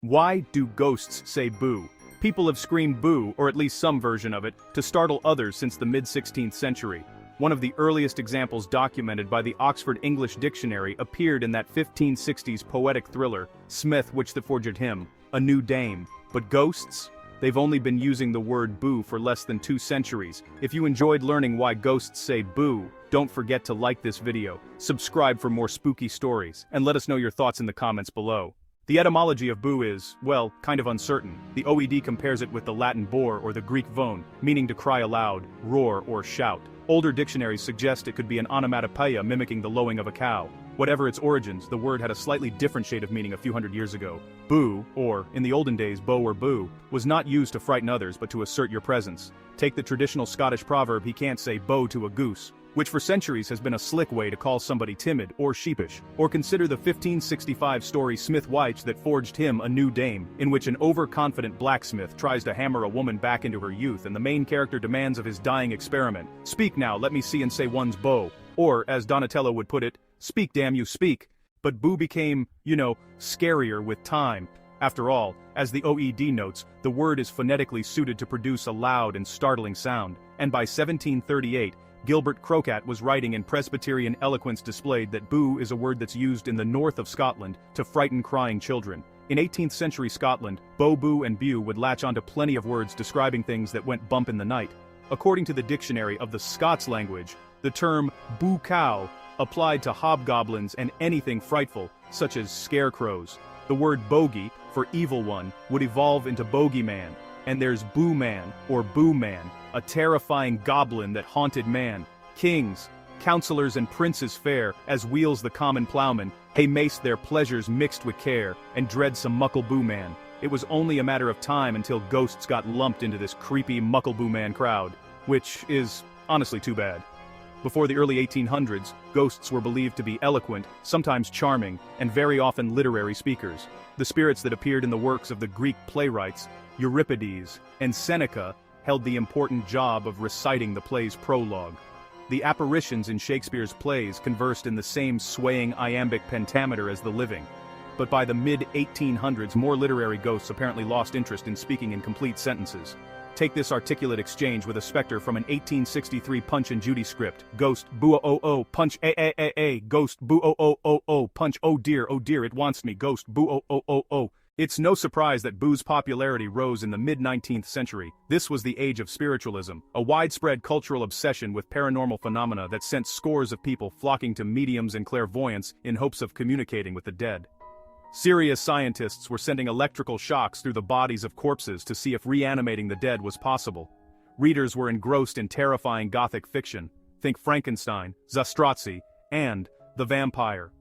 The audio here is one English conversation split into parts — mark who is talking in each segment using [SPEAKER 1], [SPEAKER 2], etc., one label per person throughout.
[SPEAKER 1] Why do ghosts say boo? People have screamed boo, or at least some version of it, to startle others since the mid-16th century. One of the earliest examples documented by the Oxford English Dictionary appeared in that 1560s poetic thriller, Smith which that forged him, A New Dame. But ghosts? They've only been using the word boo for less than 2 centuries. If you enjoyed learning why ghosts say boo, don't forget to like this video, subscribe for more spooky stories, and let us know your thoughts in the comments below. The etymology of boo is, well, kind of uncertain. The OED compares it with the Latin bore or the Greek von, meaning to cry aloud, roar, or shout. Older dictionaries suggest it could be an onomatopoeia mimicking the lowing of a cow. Whatever its origins, the word had a slightly different shade of meaning a few hundred years ago. Boo, or, in the olden days bo or boo, was not used to frighten others but to assert your presence. Take the traditional Scottish proverb he can't say bo to a goose, which for centuries has been a slick way to call somebody timid or sheepish. Or consider the 1565 story Smith Which that forged him a new dame, in which an overconfident blacksmith tries to hammer a woman back into her youth and the main character demands of his dying experiment, "Speak now, let me see and say one's bow," or, as Donatello would put it, "Speak damn you speak." But boo became, scarier with time. After all, as the OED notes, the word is phonetically suited to produce a loud and startling sound, and by 1738, Gilbert Crocat was writing in Presbyterian eloquence displayed that boo is a word that's used in the north of Scotland to frighten crying children. In 18th century Scotland, bo, boo and bew would latch onto plenty of words describing things that went bump in the night. According to the Dictionary of the Scots language, the term boo cow applied to hobgoblins and anything frightful, such as scarecrows. The word bogey, for evil one, would evolve into bogeyman. And there's Boo Man, or Boo Man, a terrifying goblin that haunted man. Kings, counselors and princes fair, as wheels the common ploughman, hey maced their pleasures mixed with care, and dread some muckle Boo Man. It was only a matter of time until ghosts got lumped into this creepy muckle Boo Man crowd, which is, honestly, too bad. Before the early 1800s, ghosts were believed to be eloquent, sometimes charming, and very often literary speakers. The spirits that appeared in the works of the Greek playwrights, Euripides, and Seneca, held the important job of reciting the play's prologue. The apparitions in Shakespeare's plays conversed in the same swaying iambic pentameter as the living. But by the mid-1800s, more literary ghosts apparently lost interest in speaking in complete sentences. Take this articulate exchange with a specter from an 1863 Punch and Judy script. Ghost, boo oh oh, punch a, ghost, boo oh, punch oh dear, it wants me, ghost, boo oh. It's no surprise that boo's popularity rose in the mid-19th century. This was the age of spiritualism, a widespread cultural obsession with paranormal phenomena that sent scores of people flocking to mediums and clairvoyants in hopes of communicating with the dead. Serious scientists were sending electrical shocks through the bodies of corpses to see if reanimating the dead was possible. Readers were engrossed in terrifying Gothic fiction. Think Frankenstein, Zastrozzi, and The Vampire.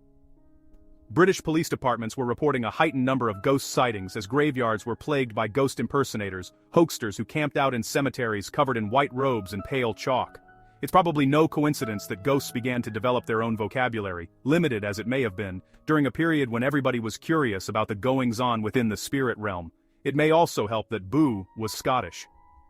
[SPEAKER 1] British police departments were reporting a heightened number of ghost sightings as graveyards were plagued by ghost impersonators, hoaxsters who camped out in cemeteries covered in white robes and pale chalk. It's probably no coincidence that ghosts began to develop their own vocabulary, limited as it may have been, during a period when everybody was curious about the goings-on within the spirit realm. It may also help that boo was Scottish.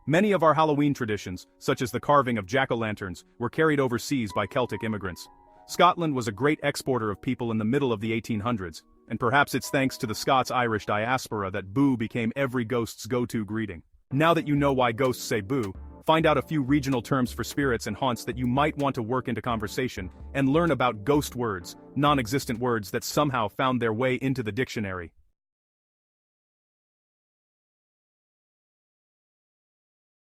[SPEAKER 1] Many of our Halloween traditions, such as the carving of jack-o'-lanterns, were carried overseas by Celtic immigrants. Scotland was a great exporter of people in the middle of the 1800s, and perhaps it's thanks to the Scots-Irish diaspora that boo became every ghost's go-to greeting. Now that you know why ghosts say boo, find out a few regional terms for spirits and haunts that you might want to work into conversation, and learn about ghost words, non-existent words that somehow found their way into the dictionary.